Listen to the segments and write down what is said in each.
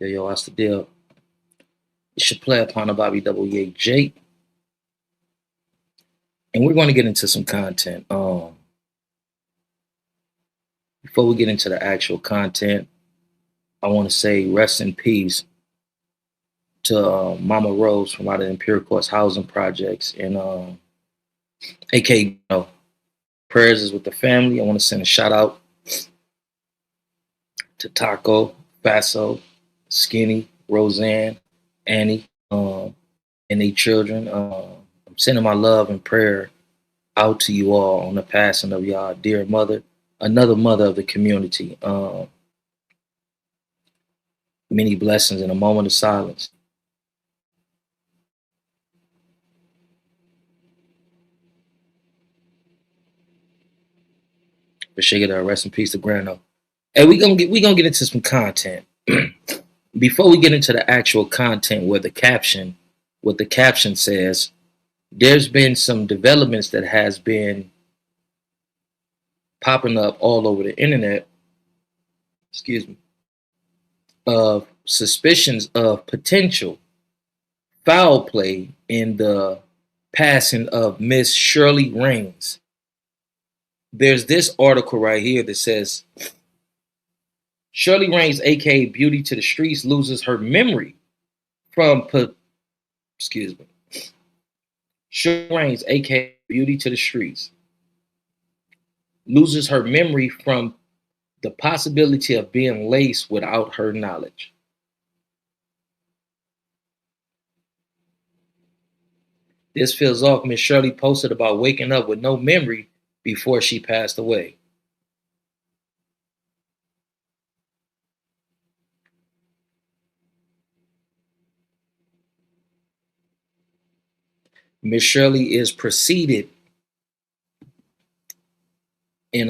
Yo, what's the deal? It's your player partner Bobby WAJ, and we're going to get into some content. Before we get into the actual content, I want to say rest in peace to Mama Rose from out of Imperial Courts Housing Projects, and AK, prayers is with the family. I want to send a shout out to Taco, Faso, Skinny, Roseanne, Annie, and their children. I'm sending my love and prayer out to you all on the passing of y'all dear mother, another mother of the community. Many blessings in a moment of silence. For sure, rest in peace to Grano. And we gonna get into some content. Before we get into the actual content, what the caption says, there's been some developments that has been popping up all over the internet. Excuse me, of suspicions of potential foul play in the passing of Miss Shirley Raines. There's this article right here that says Shirley Raines, aka Beauty to the Streets, loses her memory from excuse me. Shirley Raines, aka Beauty to the Streets, loses her memory from the possibility of being laced without her knowledge. This feels off. Miss Shirley posted about waking up with no memory before she passed away. Miss Shirley is preceded in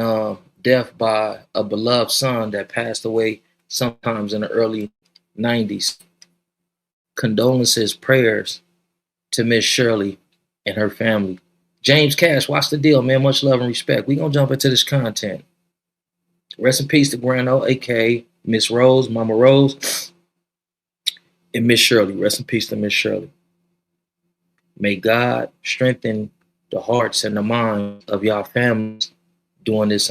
death by a beloved son that passed away sometimes in the early 90s. Condolences, prayers to Miss Shirley and her family. James Cash, what's the deal, man? Much love and respect. We gonna jump into this content. Rest in peace to Grano, aka Miss Rose, Mama Rose, and Miss Shirley. Rest in peace to Miss Shirley. May God strengthen the hearts and the minds of y'all families during this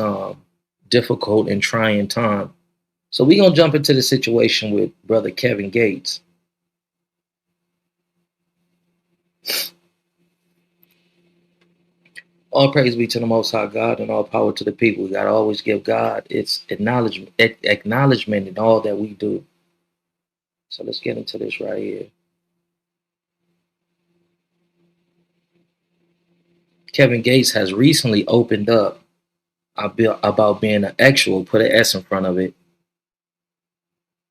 difficult and trying time. So we gonna jump into the situation with brother Kevin Gates. All praise be to the Most High God and all power to the people. We gotta always give God its acknowledgement in all that we do. So let's get into this right here. Kevin Gates has recently opened up about being an actual, put an S in front of it,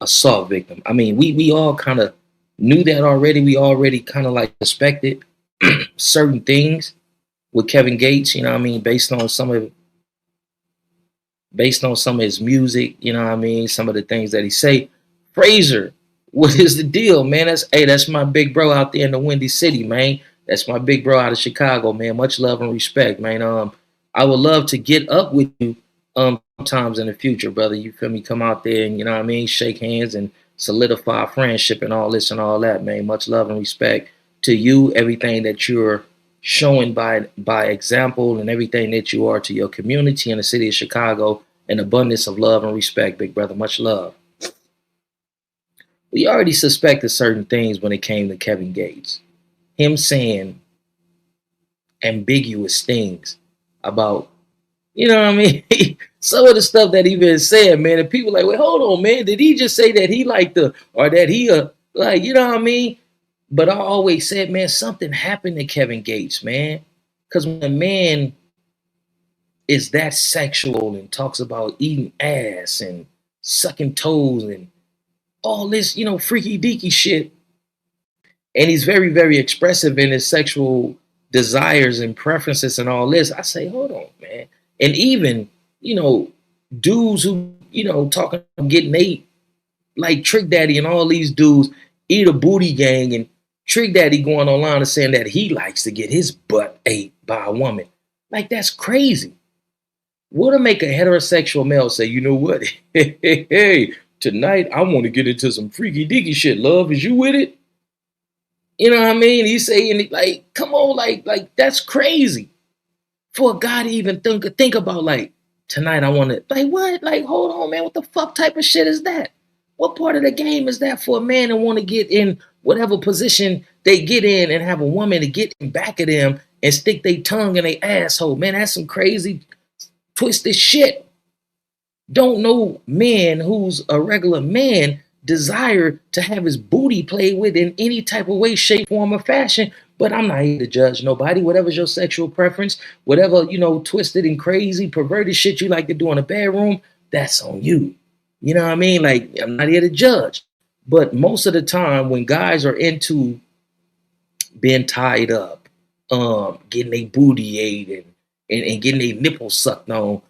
assault victim. I mean, we all kind of knew that already. We already kind of like suspected certain things with Kevin Gates, you know what I mean, based on some of his music, you know what I mean, some of the things that he say. Fraser, what is the deal, man? That's my big bro out there in the Windy City, man. That's my big bro out of Chicago, man. Much love and respect, man. I would love to get up with you sometimes in the future, brother. You feel me? Come out there and you know what I mean, shake hands and solidify friendship and all this and all that, man. Much love and respect to you, everything that you're showing by example and everything that you are to your community in the city of Chicago, an abundance of love and respect, big brother. Much love. We already suspected certain things when it came to Kevin Gates. Him saying ambiguous things about, you know what I mean? Some of the stuff that he been saying, man, and people like, wait, hold on, man. Did he just say that he like the, or that he, like, you know what I mean? But I always said, man, something happened to Kevin Gates, man. Because when a man is that sexual and talks about eating ass and sucking toes and all this, freaky deaky shit, and he's very, very expressive in his sexual desires and preferences and all this, I say, hold on, man. And even, dudes who, talking about getting ate, like Trick Daddy and all these dudes, eat a booty gang, and Trick Daddy going online and saying that he likes to get his butt ate by a woman. Like, that's crazy. What'll make a heterosexual male say, you know what? Hey, Tonight, I want to get into some freaky deaky shit. Love, is you with it? You know what I mean? He's saying it like, come on, like that's crazy. For a guy to even think about like tonight I want to like what? Like, hold on, man. What the fuck type of shit is that? What part of the game is that for a man to want to get in whatever position they get in and have a woman to get in back of them and stick their tongue in their asshole? Man, that's some crazy twisted shit. Don't no man who's a regular man desire to have his booty played with in any type of way, shape, form, or fashion. But I'm not here to judge nobody. Whatever's your sexual preference, whatever, twisted and crazy, perverted shit you like to do in a bedroom, that's on you. You know what I mean? Like, I'm not here to judge. But most of the time, when guys are into being tied up, getting a booty ate and getting a nipple sucked on,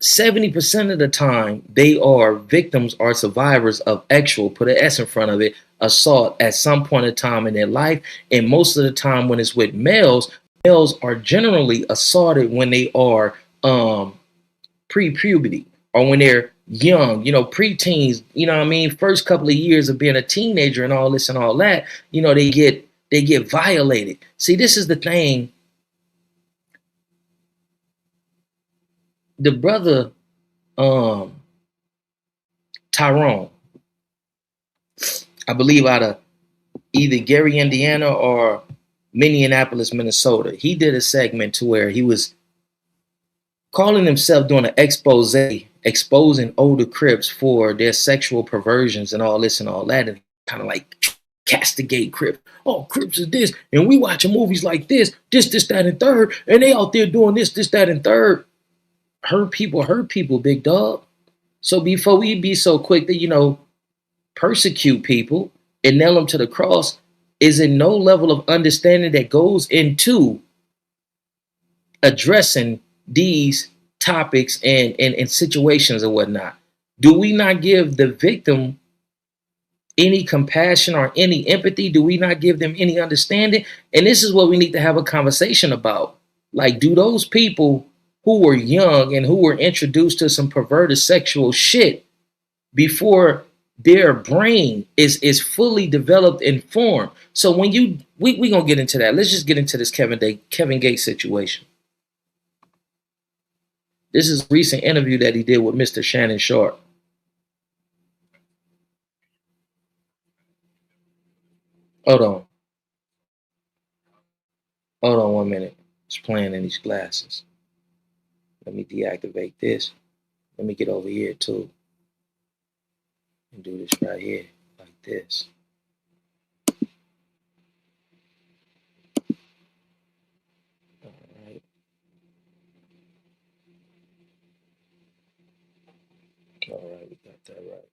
70% of the time they are victims or survivors of actual, put an S in front of it, assault at some point in time in their life. And most of the time when it's with males, males are generally assaulted when they are pre-puberty or when they're young, preteens, you know what I mean, first couple of years of being a teenager and all this and all that, they get violated. See, this is the thing. The brother um Tyrone, I believe out of either Gary, Indiana or Minneapolis, Minnesota. He did a segment to where he was calling himself doing an expose, exposing older Crips for their sexual perversions and all this and all that, and kind of like castigate Crips. Oh, Crips is this, and we watching movies like this, that, and third, and they out there doing this, that, and third. Hurt people, big dog. So before we be so quick to, persecute people and nail them to the cross, is in no level of understanding that goes into addressing these topics and situations and whatnot. Do we not give the victim any compassion or any empathy? Do we not give them any understanding? And this is what we need to have a conversation about. Like, do those people who were young and who were introduced to some perverted sexual shit before their brain is fully developed and formed? So when we gonna get into that. Let's just get into this Kevin Gates situation. This is a recent interview that he did with Mr. Shannon Sharp. Hold on. Hold on 1 minute. It's playing in these glasses. Let me deactivate this. Let me get over here too and do this right here like this. All right. All right, we got that right.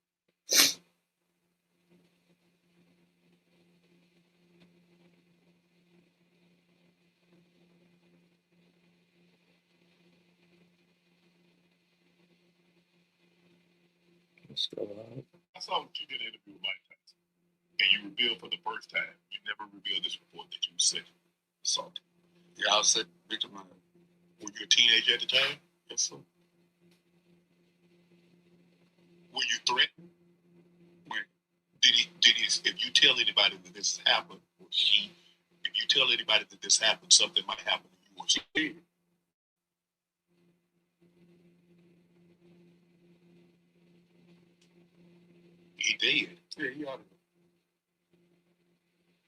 Let's go out. I saw what you did an interview with Mike Tyson, and you revealed for the first time. You never revealed this before that you said assault. Yeah, I was said victim. Were you a teenager at the time? Yes, sir. Were you threatened? When did he? If you tell anybody that this happened, or he, if you tell anybody that this happened, something might happen to you. Was he did? He did. Yeah, he ought to.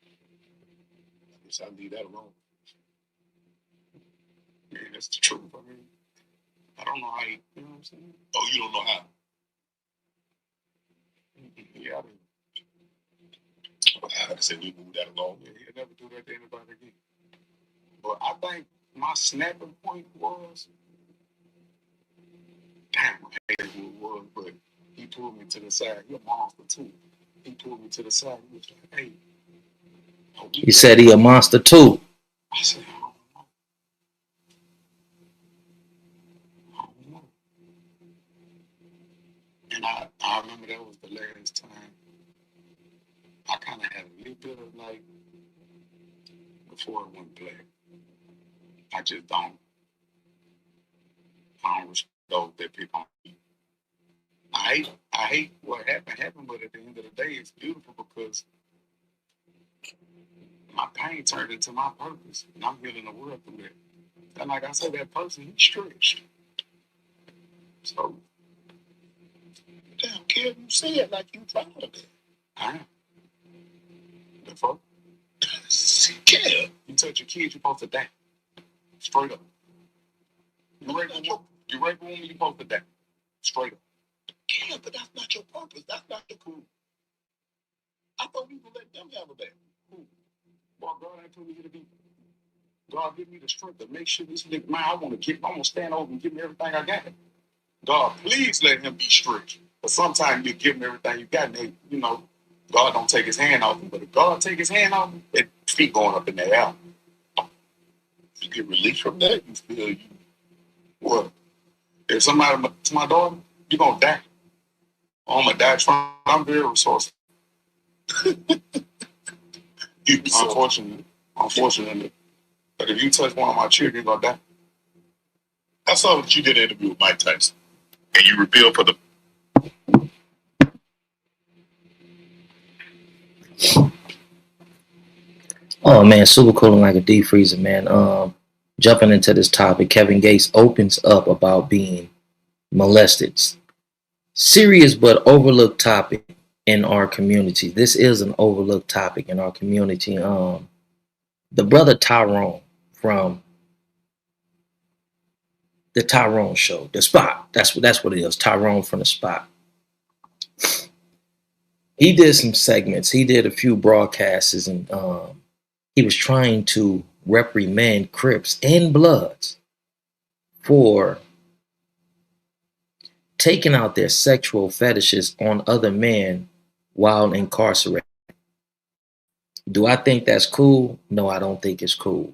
I guess I'll leave that alone. Man, that's the truth. I mean, I don't know how he. You know what I'm saying? Oh, you don't know how? Yeah, I mean, like I said, we move that along. Yeah, he'll never do that to anybody again. But I think my snapping point was, damn, I hate who it was, but he pulled me to the side. He a monster too. He pulled me to the side. He was like, hey. He said he a monster too. I said, I don't know. I don't know. And I remember that was the last time I kind of had a little bit of like, before it went black. I just don't respect those that people. I I hate what happened, but at the end of the day, it's beautiful because my pain turned into my purpose, and I'm healing the world through that. And like I said, that person, he's stretched. So, damn, kid, you say it like you proud of it. I am. Therefore, kid, you touch your kids, you're supposed to die. Straight up. You rape a woman, you're supposed to die. Straight up. Yeah, but that's not your purpose. That's not your cool. I thought you would let them handle that. Cool. Well, God ain't put me here to be. God give me the strength to make sure this nigga, man, I'm gonna stand over and give him everything I got. God, please let him be strict. But sometimes you give him everything you got, and they, God don't take his hand off him. But if God take his hand off him, that feet going up in the air. You get released from that, you feel you. What? If somebody to my daughter, you're gonna die. I'm gonna die trying. I'm very resourceful. Unfortunately. But if you touch one of my children, you're gonna die. I saw that you did an interview with Mike Tyson, and you revealed for the. Oh man, super cool and like a deep freezer, man. Jumping into this topic, Kevin Gates opens up about being molested. Serious but overlooked topic in our community. This is an overlooked topic in our community. The brother Tyrone from the Tyrone Show, the Spot. That's what it is. Tyrone from the Spot. He did some segments. He did a few broadcasts, and he was trying to reprimand Crips and Bloods for taking out their sexual fetishes on other men while incarcerated. Do I think that's cool? No, I don't think it's cool.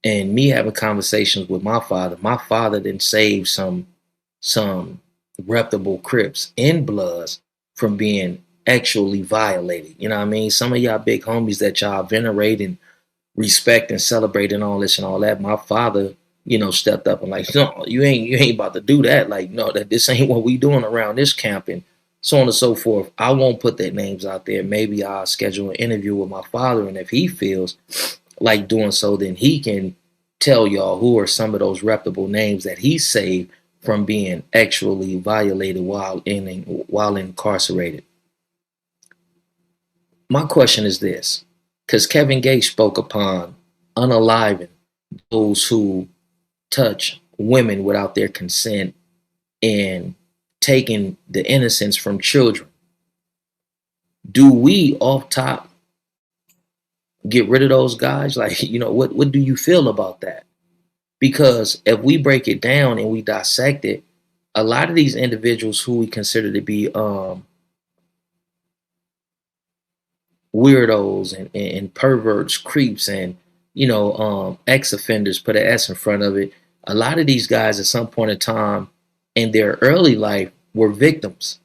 And me having conversations with my father didn't save some reputable Crips and Bloods from being actually violated. You know what I mean? Some of y'all big homies that y'all venerate and respect and celebrate and all this and all that. My father, stepped up and like, no, you ain't about to do that. Like, no, that this ain't what we doing around this camp, and so on and so forth. I won't put their names out there. Maybe I'll schedule an interview with my father, and if he feels like doing so, then he can tell y'all who are some of those reputable names that he saved from being actually violated while incarcerated. My question is this, because Kevin Gates spoke upon unaliving those who touch women without their consent and taking the innocence from children. Do we off top get rid of those guys? Like, what do you feel about that? Because if we break it down and we dissect it, a lot of these individuals who we consider to be weirdos and perverts, creeps, and ex-offenders, put an S in front of it. A lot of these guys at some point in time in their early life were victims.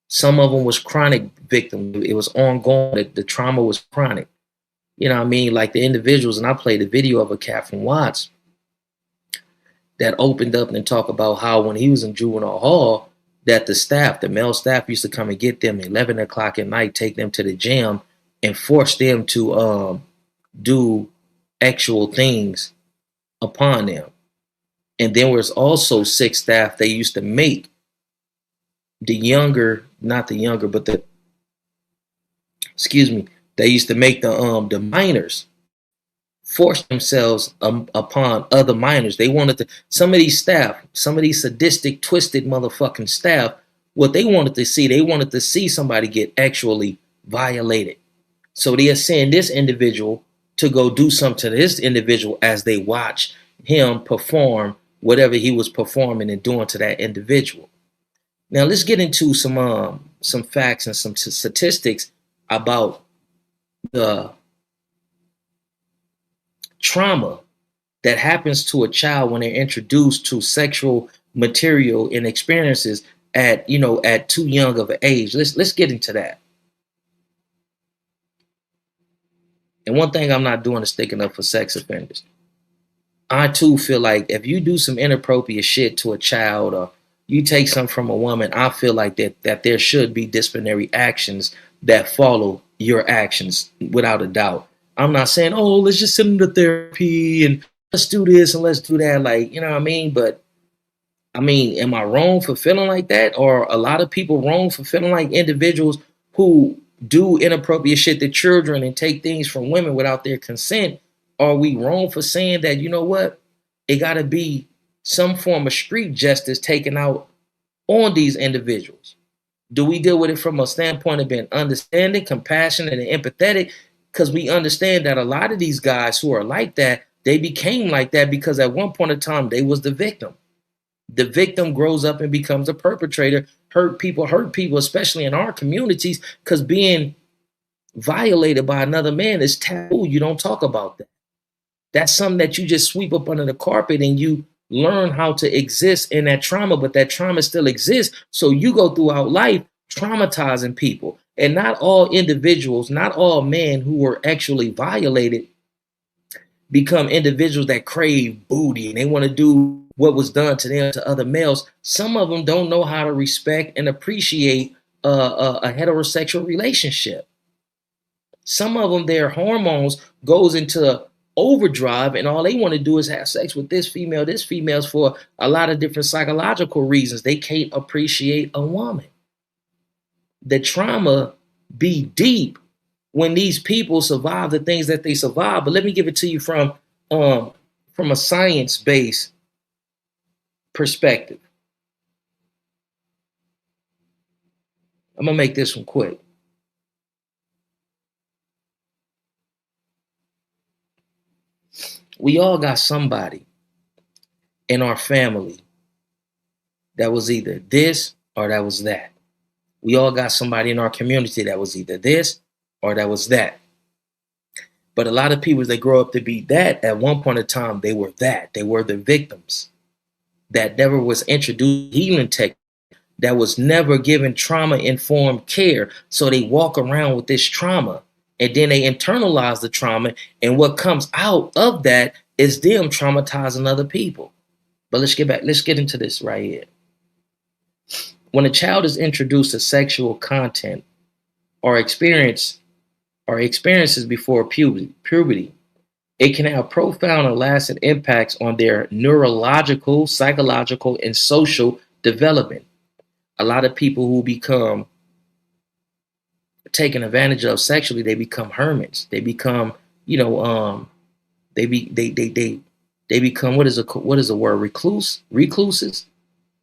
Some of them was chronic victims. It was ongoing. The trauma was chronic. You know what I mean? Like the individuals, and I played a video of a cat from Watts that opened up and talked about how when he was in juvenile hall, that the male staff used to come and get them at 11 o'clock at night, take them to the gym, and force them to do actual things upon them. And there was also sick staff they used to make they used to make the minors force themselves upon other minors. They wanted some of these sadistic, twisted motherfucking staff, what they wanted to see somebody get actually violated. So they are sending this individual to go do something to this individual as they watch him perform whatever he was performing and doing to that individual. Now let's get into some facts and some statistics about the trauma that happens to a child when they're introduced to sexual material and experiences at too young of an age. Let's get into that. And one thing I'm not doing is sticking up for sex offenders. I too feel like if you do some inappropriate shit to a child, or you take something from a woman, I feel like that there should be disciplinary actions that follow your actions without a doubt. I'm not saying, oh, let's just send them to therapy and let's do this and let's do that. Like, you know what I mean? But I mean, am I wrong for feeling like that? Or a lot of people wrong for feeling like individuals who do inappropriate shit to children and take things from women without their consent? Are we wrong for saying that, you know what? It got to be some form of street justice taken out on these individuals? Do we deal with it from a standpoint of being understanding, compassionate, and empathetic? Because we understand that a lot of these guys who are like that, they became like that because at one point in time, they was the victim. The victim grows up and becomes a perpetrator. Hurt people, especially in our communities, because being violated by another man is taboo. You don't talk about that. That's something that you just sweep up under the carpet and you learn how to exist in that trauma, but that trauma still exists. So you go throughout life traumatizing people. And not all individuals, not all men who were actually violated become individuals that crave booty and they want to do what was done to them to other males. Some of them don't know how to respect and appreciate a heterosexual relationship. Some of them, their hormones goes into overdrive, and all they want to do is have sex with this females for a lot of different psychological reasons. They can't appreciate a woman. The trauma be deep when these people survive the things that they survive. But let me give it to you from a science-based perspective. I'm gonna make this one quick. We all got somebody in our family that was either this or that was that. We all got somebody in our community that was either this or that was that. But a lot of people, they grow up to be that. At one point in time, they were that. They were the victims that never was introduced healing tech, that was never given trauma-informed care. So they walk around with this trauma and then they internalize the trauma. And what comes out of that is them traumatizing other people. But let's get back. Let's get into this right here. When a child is introduced to sexual content or experiences before puberty, it can have profound and lasting impacts on their neurological, psychological, and social development. A lot of people who become taken advantage of sexually, they become hermits. They become, they become what is a word? Recluses.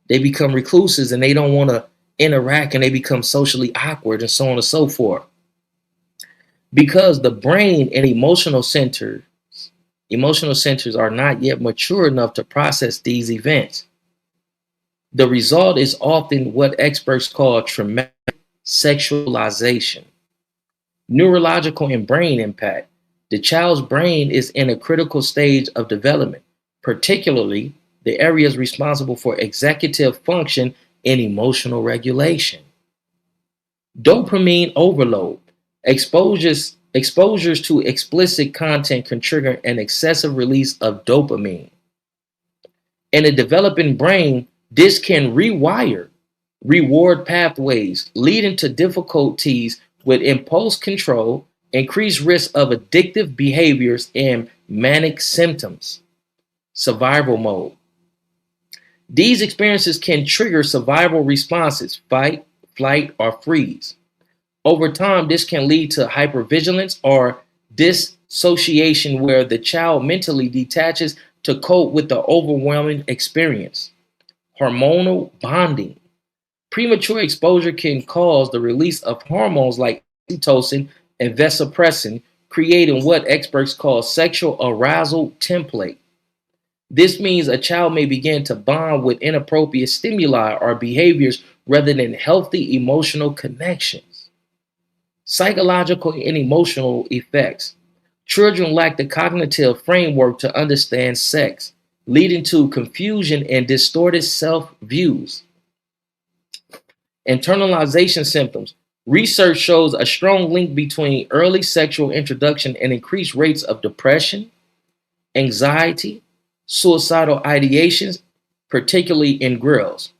They become recluses and they don't want to interact and they become socially awkward and so on and so forth. Because the brain and emotional centers are not yet mature enough to process these events. The result is often what experts call traumatic sexualization. Neurological and brain impact. The child's brain is in a critical stage of development, particularly the areas responsible for executive function and emotional regulation. Dopamine overload. Exposures to explicit content can trigger an excessive release of dopamine. In a developing brain, this can rewire reward pathways, leading to difficulties with impulse control, increased risk of addictive behaviors, and manic symptoms. Survival mode. These experiences can trigger survival responses, fight, flight, or freeze. Over time, this can lead to hypervigilance or dissociation, where the child mentally detaches to cope with the overwhelming experience. Hormonal bonding. Premature exposure can cause the release of hormones like oxytocin and vasopressin, creating what experts call sexual arousal template. This means a child may begin to bond with inappropriate stimuli or behaviors rather than healthy emotional connections. Psychological and emotional effects. Children lack the cognitive framework to understand sex, leading to confusion and distorted self-views. Internalization symptoms. Research shows a strong link between early sexual introduction and increased rates of depression, anxiety, suicidal ideations, particularly in girls.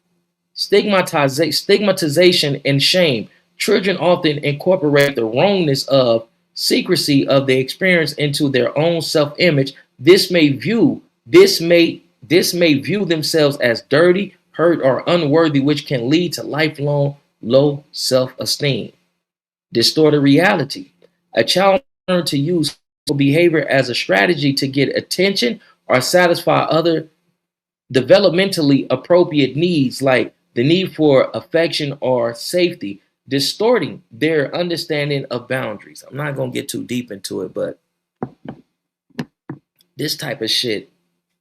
Stigmatization and shame. Children often incorporate the wrongness of secrecy of their experience into their own self-image. This may view themselves as dirty, hurt, or unworthy, which can lead to lifelong low self-esteem. Distorted reality. A child learns to use behavior as a strategy to get attention or satisfy other developmentally appropriate needs like the need for affection or safety, distorting their understanding of boundaries. I'm not going to get too deep into it, but this type of shit,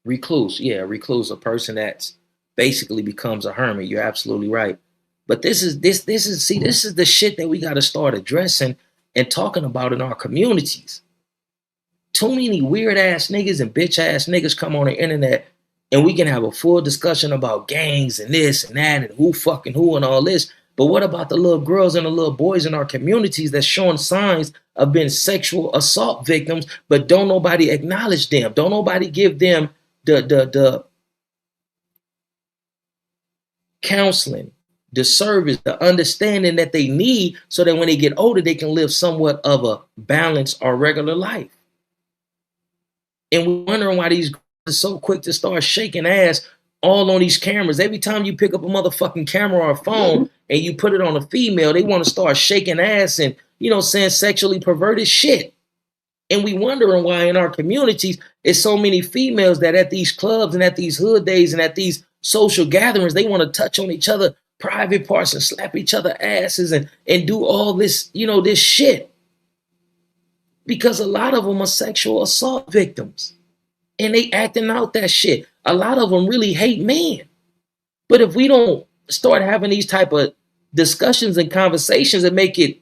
recluse, yeah, recluse, a person that's basically becomes a hermit. You're absolutely right. But this is the shit that we got to start addressing and talking about in our communities. Too many weird ass niggas and bitch ass niggas come on the internet and we can have a full discussion about gangs and this and that and who fucking who and all this. But what about the little girls and the little boys in our communities that's showing signs of being sexual assault victims, but don't nobody acknowledge them? Don't nobody give them the counseling, the service, the understanding that they need so that when they get older, they can live somewhat of a balanced or regular life. And we're wondering why these girls are so quick to start shaking ass all on these cameras. Every time you pick up a motherfucking camera or a phone and you put it on a female, they want to start shaking ass and, saying sexually perverted shit. And we wondering why in our communities, it's so many females that at these clubs and at these hood days and at these social gatherings, they want to touch on each other private parts and slap each other asses and do all this, this shit. Because a lot of them are sexual assault victims and they acting out that shit. A lot of them really hate men. But if we don't start having these type of discussions and conversations and make it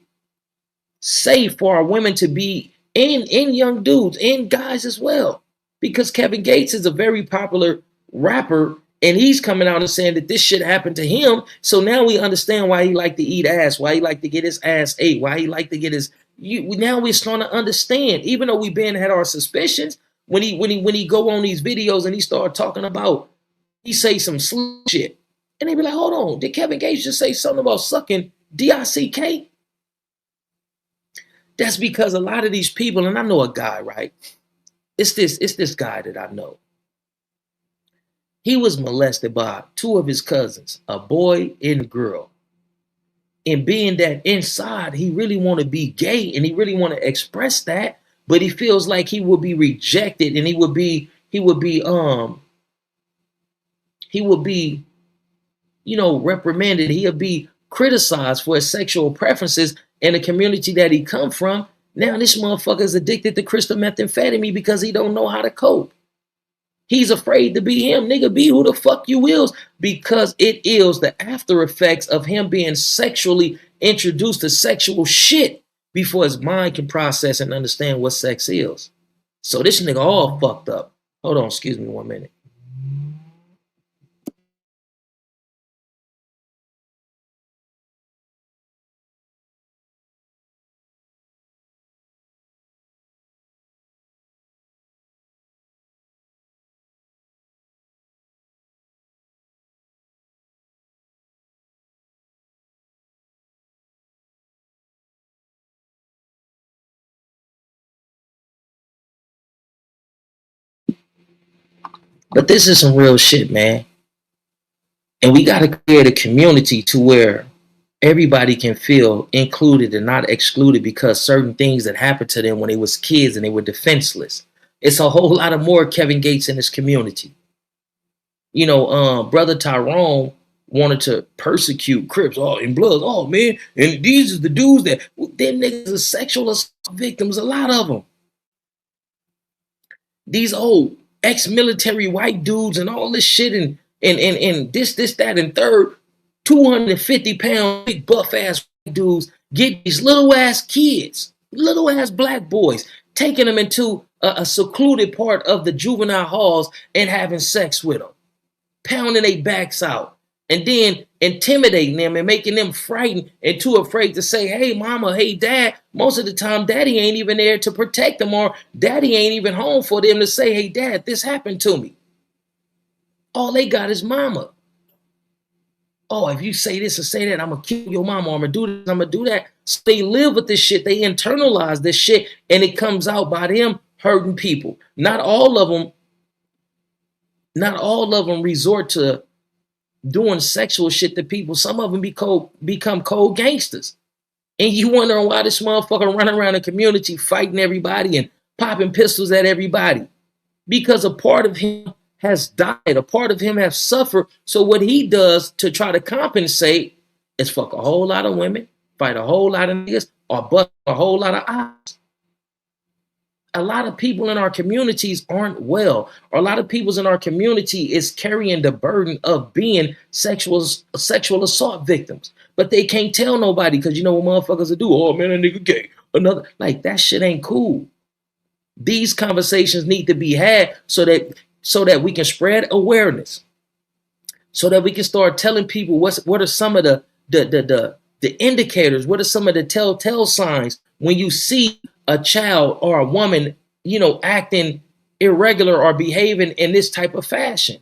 safe for our women to be in young dudes and guys as well, because Kevin Gates is a very popular rapper and he's coming out and saying that this shit happened to him. So now we understand why he liked to eat ass, why he liked to get his ass ate, why he liked to get his. Now we're starting to understand, even though we've been had our suspicions. When he go on these videos and he start talking about, he say some shit, and they be like, hold on, did Kevin Gates just say something about sucking DICK? That's because a lot of these people, and I know a guy, right? It's this guy that I know. He was molested by two of his cousins, a boy and a girl. And being that inside, he really want to be gay and he really want to express that, but he feels like he would be rejected and he would be reprimanded. He'll be criticized for his sexual preferences in the community that he come from. Now this motherfucker is addicted to crystal methamphetamine because he don't know how to cope. He's afraid to be him. Nigga, be who the fuck you is, because it is the after effects of him being sexually introduced to sexual shit before his mind can process and understand what sex is. So this nigga all fucked up. Hold on, excuse me 1 minute. But this is some real shit, man. And we got to create a community to where everybody can feel included and not excluded because certain things that happened to them when they was kids and they were defenseless. It's a whole lot of more Kevin Gates in this community. Brother Tyrone wanted to persecute Crips, in blood. Oh man, and these are the dudes that them niggas are sexual assault victims, a lot of them. These old ex-military white dudes and all this shit and this, that, and third, 250-pound, big buff ass dudes get these little ass kids, little ass black boys, taking them into a secluded part of the juvenile halls and having sex with them, pounding their backs out, and then intimidating them and making them frightened and too afraid to say, hey, mama, hey, dad. Most of the time, daddy ain't even there to protect them, or daddy ain't even home for them to say, hey, dad, this happened to me. All they got is mama. Oh, if you say this and say that, I'm gonna kill your mama, or I'm gonna do this, I'm gonna do that. So they live with this shit, they internalize this shit, and it comes out by them hurting people. Not all of them resort to doing sexual shit to people. Some of them become cold gangsters. And you wondering why this motherfucker running around the community fighting everybody and popping pistols at everybody. Because a part of him has died, a part of him has suffered. So what he does to try to compensate is fuck a whole lot of women, fight a whole lot of niggas, or bust a whole lot of eyes. A lot of people in our communities aren't well, or a lot of people in our community is carrying the burden of being sexual assault victims, but they can't tell nobody because you know what motherfuckers will do. Oh man, that nigga gay. Another like that shit ain't cool. These conversations need to be had so that we can spread awareness, so that we can start telling people what are some of the indicators, what are some of the telltale signs when you see a child or a woman, acting irregular or behaving in this type of fashion.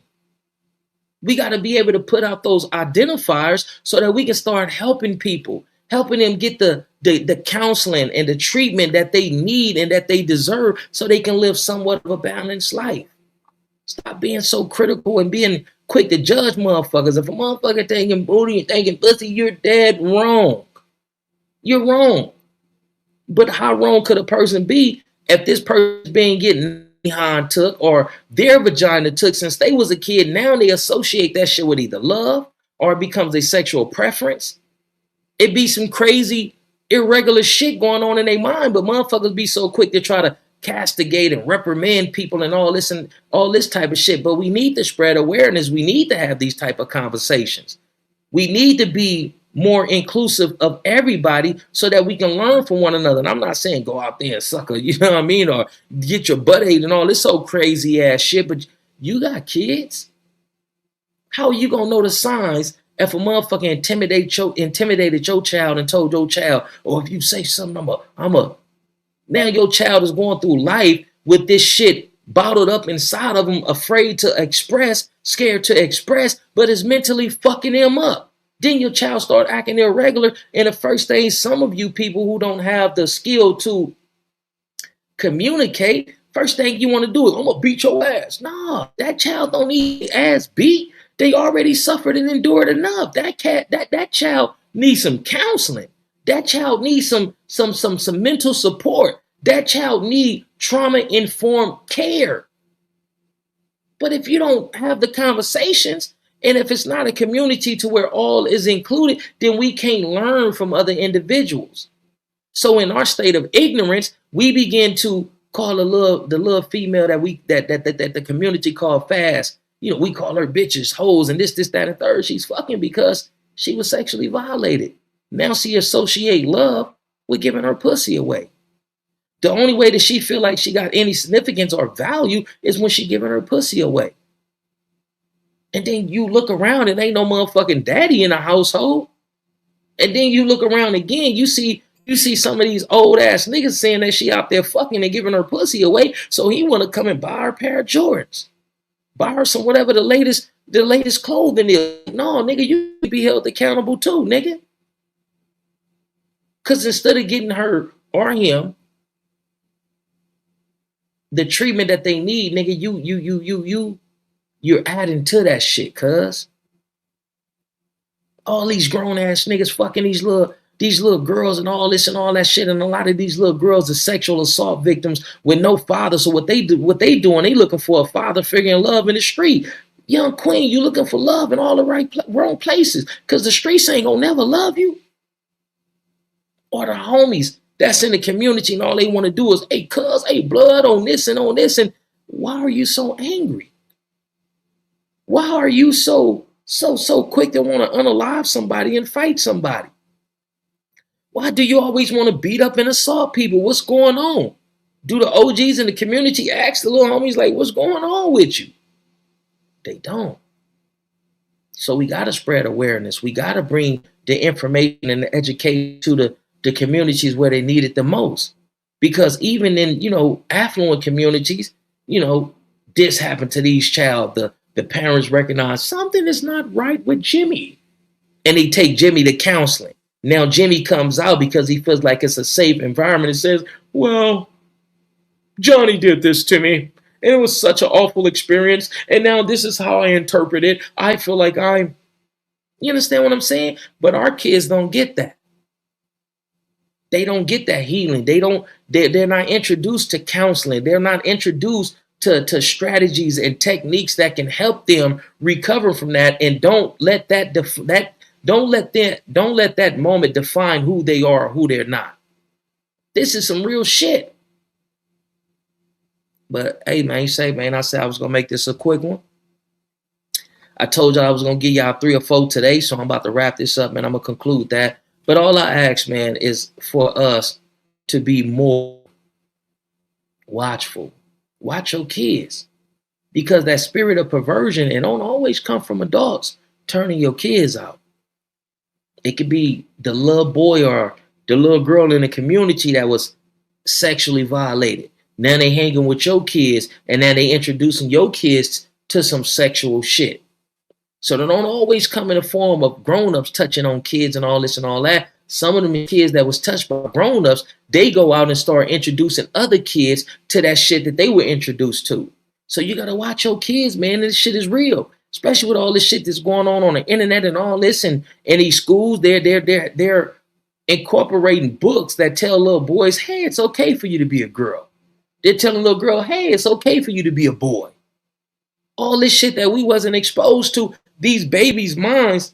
We got to be able to put out those identifiers so that we can start helping people, helping them get the counseling and the treatment that they need and that they deserve so they can live somewhat of a balanced life. Stop being so critical and being quick to judge motherfuckers. If a motherfucker thinking booty and thinking pussy, you're dead wrong. You're wrong. But how wrong could a person be if this person's been getting behind took or their vagina took since they was a kid? Now they associate that shit with either love or it becomes a sexual preference. It be some crazy, irregular shit going on in their mind, but motherfuckers be so quick to try to castigate and reprimand people and all this type of shit. But we need to spread awareness. We need to have these type of conversations. We need to be more inclusive of everybody so that we can learn from one another. And I'm not saying go out there and sucker, you know what I mean, or get your butt ate and all this so crazy ass shit, but you got kids. How are you gonna know the signs if a motherfucker intimidated your child and told your child, or if you say something, now your child is going through life with this shit bottled up inside of them, afraid to express, scared to express, but it's mentally fucking him up. Then your child start acting irregular. And the first thing, some of you people who don't have the skill to communicate, first thing you want to do is, I'm going to beat your ass. Nah, that child don't need ass beat. They already suffered and endured enough. That child needs some counseling. That child needs some mental support. That child needs trauma-informed care. But if you don't have the conversations, and if it's not a community to where all is included, then we can't learn from other individuals. So in our state of ignorance, we begin to call the little female that the community call fast. We call her bitches, hoes, and this, that, and third. She's fucking because she was sexually violated. Now she associate love with giving her pussy away. The only way that she feel like she got any significance or value is when she giving her pussy away. And then you look around and ain't no motherfucking daddy in the household. And then you look around again, you see some of these old ass niggas saying that she out there fucking and giving her pussy away. So he want to come and buy her a pair of Jordans, buy her some whatever the latest clothing is. No, nigga, you be held accountable too, nigga. Cause instead of getting her or him the treatment that they need, nigga, you're adding to that shit, cuz. All these grown ass niggas fucking these little girls and all this and all that shit, and a lot of these little girls are sexual assault victims with no father. So what they doing, they looking for a father figure in love in the street. Young queen, you looking for love in all the wrong places, because the streets ain't gonna never love you. Or the homies that's in the community and all they want to do is, hey, cuz, hey, blood on this and on this. And why are you so angry? Why are you so quick to want to unalive somebody and fight somebody? Why do you always want to beat up and assault people? What's going on? Do the OGs in the community ask the little homies, like, what's going on with you? They don't. So we got to spread awareness. We got to bring the information and the education to the communities where they need it the most. Because even in, affluent communities, this happened to these child. The parents recognize something is not right with Jimmy. and they take Jimmy to counseling. Now Jimmy comes out because he feels like it's a safe environment and says, well, Johnny did this to me. And it was such an awful experience. And now this is how I interpret it. I feel like you understand what I'm saying? But our kids don't get that. They don't get that healing. They're not introduced to counseling. They're not introduced to strategies and techniques that can help them recover from that. And don't let that moment define who they are or who they're not. This is some real shit. But hey, man, I said I was gonna make this a quick one. I told y'all I was gonna give y'all 3 or 4 today, so I'm about to wrap this up, man. I'm gonna conclude that. But all I ask, man, is for us to be more watchful. Watch your kids. Because that spirit of perversion, it don't always come from adults turning your kids out. It could be the little boy or the little girl in the community that was sexually violated. Now they hanging with your kids, and now they introducing your kids to some sexual shit. So they don't always come in the form of grown-ups touching on kids and all this and all that. Some of them kids that was touched by grown-ups, they go out and start introducing other kids to that shit that they were introduced to. So you gotta watch your kids, man. This shit is real, especially with all this shit that's going on the internet and all this. And in these schools, they're incorporating books that tell little boys, hey, it's okay for you to be a girl. They're telling little girl, hey, it's okay for you to be a boy. All this shit that we wasn't exposed to, these babies' minds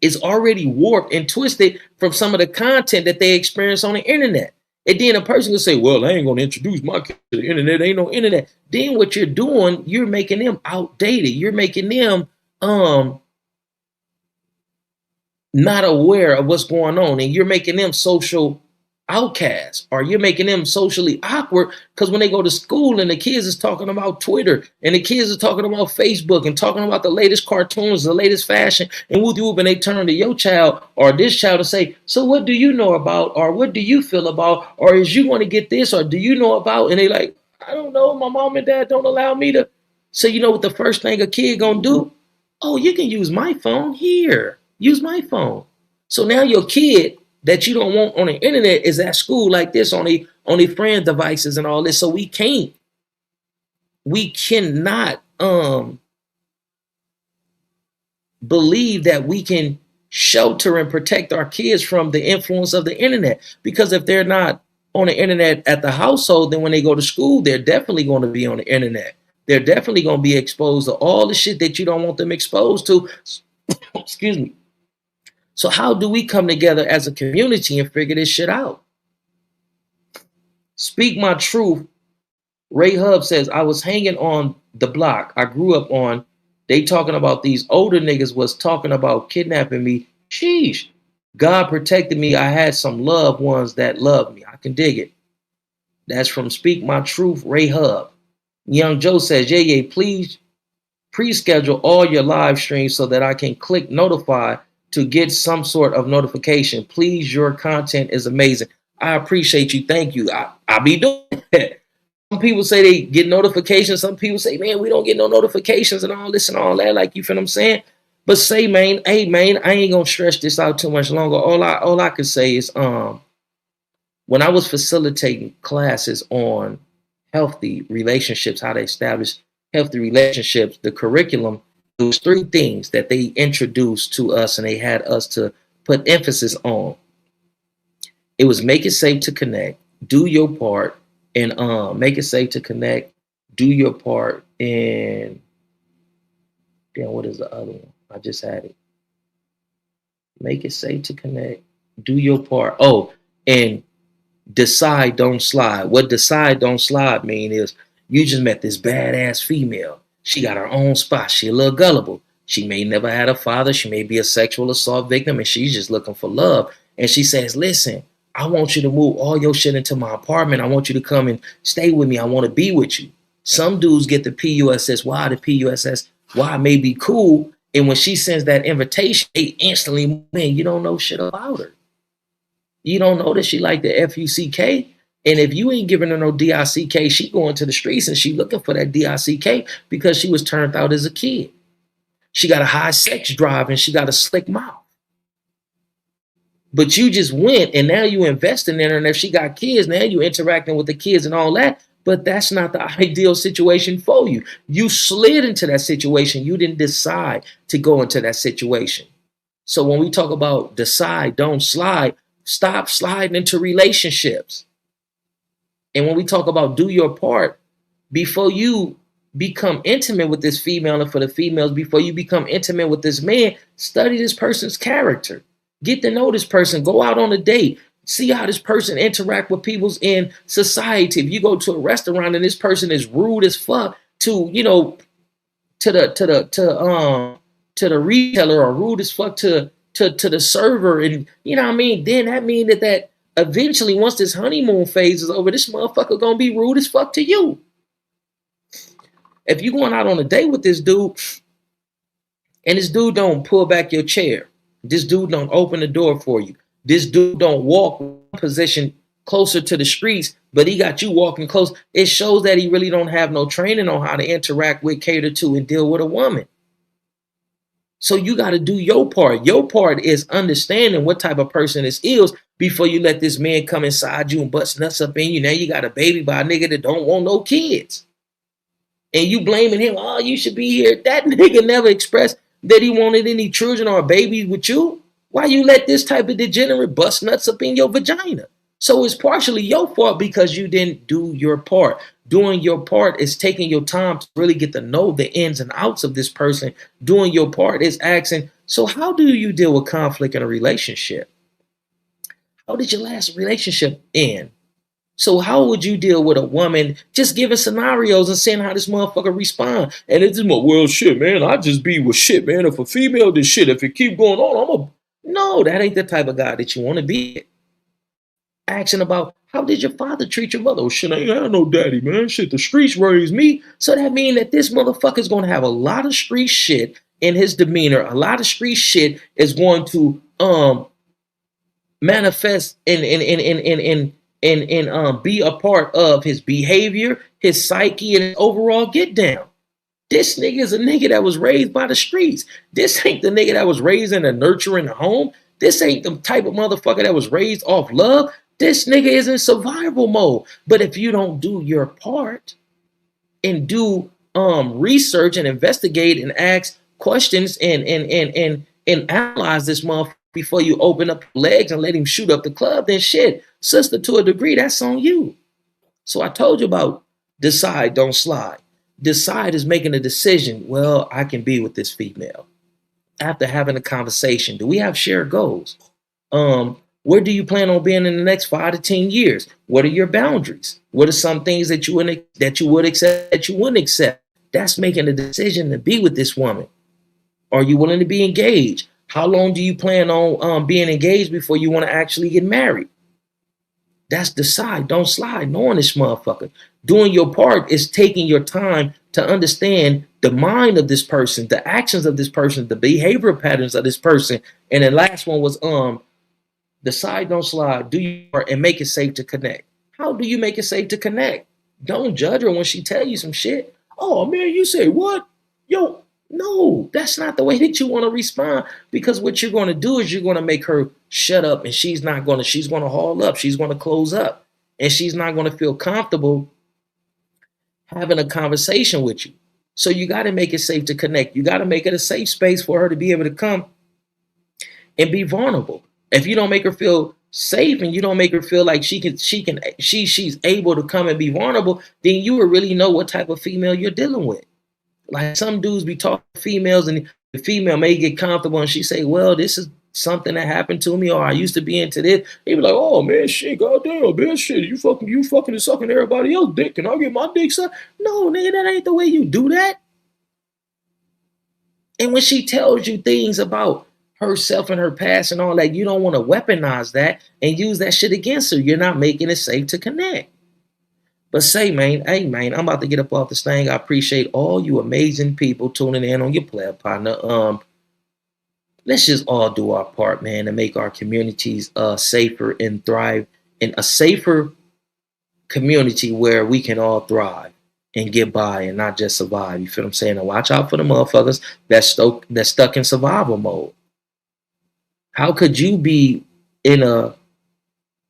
is already warped and twisted from some of the content that they experience on the internet. And then a person will say, well, I ain't going to introduce my kids to the internet. Ain't no internet. Then what you're doing, you're making them outdated. You're making them not aware of what's going on. And you're making them social outcasts, or you're making them socially awkward, because when they go to school and the kids is talking about Twitter and the kids are talking about Facebook and talking about the latest cartoons, the latest fashion, and whoop, and they turn to your child or this child to say, so what do you know about, or what do you feel about, or is you want to get this, or do you know about? And they like, I don't know, my mom and dad don't allow me to. So you know what the first thing a kid gonna do? Oh, you can use my phone here. Use my phone. So now your kid that you don't want on the internet is at school like this on a friend devices and all this. So we cannot believe that we can shelter and protect our kids from the influence of the internet, because if they're not on the internet at the household, then when they go to school, they're definitely going to be on the internet. They're definitely going to be exposed to all the shit that you don't want them exposed to. Excuse me. So how do we come together as a community and figure this shit out? Speak my truth. Ray Hub says, I was hanging on the block I grew up on. They talking about these older niggas was talking about kidnapping me. Sheesh. God protected me. I had some loved ones that loved me. I can dig it. That's from Speak My Truth, Ray Hub. Young Joe says, yeah, please pre-schedule all your live streams so that I can click notify to get some sort of notification. Please, your content is amazing. I appreciate you. Thank you. I'll be doing that. Some people say they get notifications. Some people say, man, we don't get no notifications and all this and all that. Like, you feel what I'm saying? But say, man, hey, man, I ain't gonna stretch this out too much longer. All I can say is, when I was facilitating classes on healthy relationships, how to establish healthy relationships, the curriculum, there was 3 things that they introduced to us and they had us to put emphasis on. It was make it safe to connect, do your part, and make it safe to connect, do your part, and damn, what is the other one? I just had it. Make it safe to connect, do your part. Oh, and decide, don't slide. What decide, don't slide mean is you just met this badass female. She got her own spot. She a little gullible. She may never had a father. She may be a sexual assault victim, and she's just looking for love. And she says, listen, I want you to move all your shit into my apartment. I want you to come and stay with me. I want to be with you. Some dudes get the PUSSY. The PUSSY may be cool. And when she sends that invitation, they instantly, man, you don't know shit about her. You don't know that she like the FUCK. And if you ain't giving her no DICK, she going to the streets and she looking for that DICK because she was turned out as a kid. She got a high sex drive and she got a slick mouth. But you just went and now you investing in her. And if she got kids, now you interacting with the kids and all that. But that's not the ideal situation for you. You slid into that situation. You didn't decide to go into that situation. So when we talk about decide, don't slide, stop sliding into relationships. And when we talk about do your part, before you become intimate with this female, and for the females, before you become intimate with this man, study this person's character. Get to know this person. Go out on a date. See how this person interact with people in society. If you go to a restaurant and this person is rude as fuck to, you know, to the retailer, or rude as fuck to the server, and you know what I mean, then that mean that eventually once this honeymoon phase is over, this motherfucker gonna be rude as fuck to you. If you going out on a date with this dude and this dude don't pull back your chair, this dude don't open the door for you, this dude don't walk position closer to the streets, but he got you walking close, it shows that he really don't have no training on how to interact with, cater to, and deal with a woman. So you got to do your part. Your part is understanding what type of person this is before you let this man come inside you and bust nuts up in you. Now you got a baby by a nigga that don't want no kids. And you blaming him, oh, you should be here. That nigga never expressed that he wanted any children or babies with you. Why you let this type of degenerate bust nuts up in your vagina? So it's partially your fault because you didn't do your part. Doing your part is taking your time to really get to know the ins and outs of this person. Doing your part is asking, so how do you deal with conflict in a relationship? How did your last relationship end? So how would you deal with a woman just giving scenarios and seeing how this motherfucker respond? And it's just, well, shit, man, I just be with shit, man. If a female did shit, if it keep going on, no, that ain't the type of guy that you want to be. Asking about, how did your father treat your mother? Oh, shit, I ain't had no daddy, man. Shit, the streets raised me. So that means that this motherfucker is going to have a lot of street shit in his demeanor. A lot of street shit is going to manifest and be a part of his behavior, his psyche, and his overall get down. This nigga is a nigga that was raised by the streets. This ain't the nigga that was raised in a nurturing home. This ain't the type of motherfucker that was raised off love. This nigga is in survival mode. But if you don't do your part and do research and investigate and ask questions and analyze this motherfucker before you open up your legs and let him shoot up the club, then shit, sister, to a degree, that's on you. So I told you about decide, don't slide. Decide is making a decision. Well, I can be with this female. After having a conversation, do we have shared goals? Where do you plan on being in the next 5 to 10 years? What are your boundaries? What are some things that you would accept, that you wouldn't accept? That's making a decision to be with this woman. Are you willing to be engaged? How long do you plan on being engaged before you want to actually get married? That's decide, don't slide, knowing this motherfucker. Doing your part is taking your time to understand the mind of this person, the actions of this person, the behavioral patterns of this person. And the last one was decide, don't slide, do your part, and make it safe to connect. How do you make it safe to connect? Don't judge her when she tell you some shit. Oh man, you say what? Yo, no, that's not the way that you want to respond, because what you're going to do is you're going to make her shut up, and she's going to haul up, she's going to close up, and she's not going to feel comfortable having a conversation with you. So you got to make it safe to connect. You got to make it a safe space for her to be able to come and be vulnerable. If you don't make her feel safe and you don't make her feel like she's able to come and be vulnerable, then you will really know what type of female you're dealing with. Like some dudes be talking to females and the female may get comfortable and she say, well, this is something that happened to me, or I used to be into this. They be like, oh man, shit, goddamn, man, shit, you fucking and sucking everybody else dick. Can I get my dick sucked? No, nigga, that ain't the way you do that. And when she tells you things about herself and her past and all that, you don't want to weaponize that and use that shit against her. You're not making it safe to connect. But say, man, hey, man, I'm about to get up off this thing. I appreciate all you amazing people tuning in on your player partner. Let's just all do our part, man, to make our communities safer and thrive in a safer community where we can all thrive. and get by and not just survive. You feel what I'm saying? Now watch out for the motherfuckers that's stuck in survival mode. How could you be in a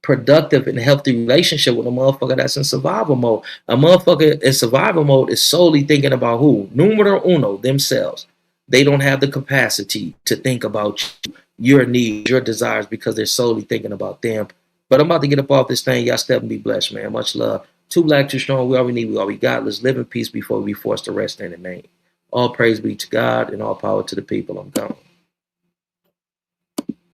productive and healthy relationship with a motherfucker that's in survival mode? A motherfucker in survival mode is solely thinking about who? Numero uno, themselves. They don't have the capacity to think about you, your needs, your desires, because they're solely thinking about them. But I'm about to get up off this thing. Y'all step and be blessed, man. Much love. Too black, too strong. We all we need, we all we got. Let's live in peace before we be forced to rest in the name. All praise be to God and all power to the people. I'm gone.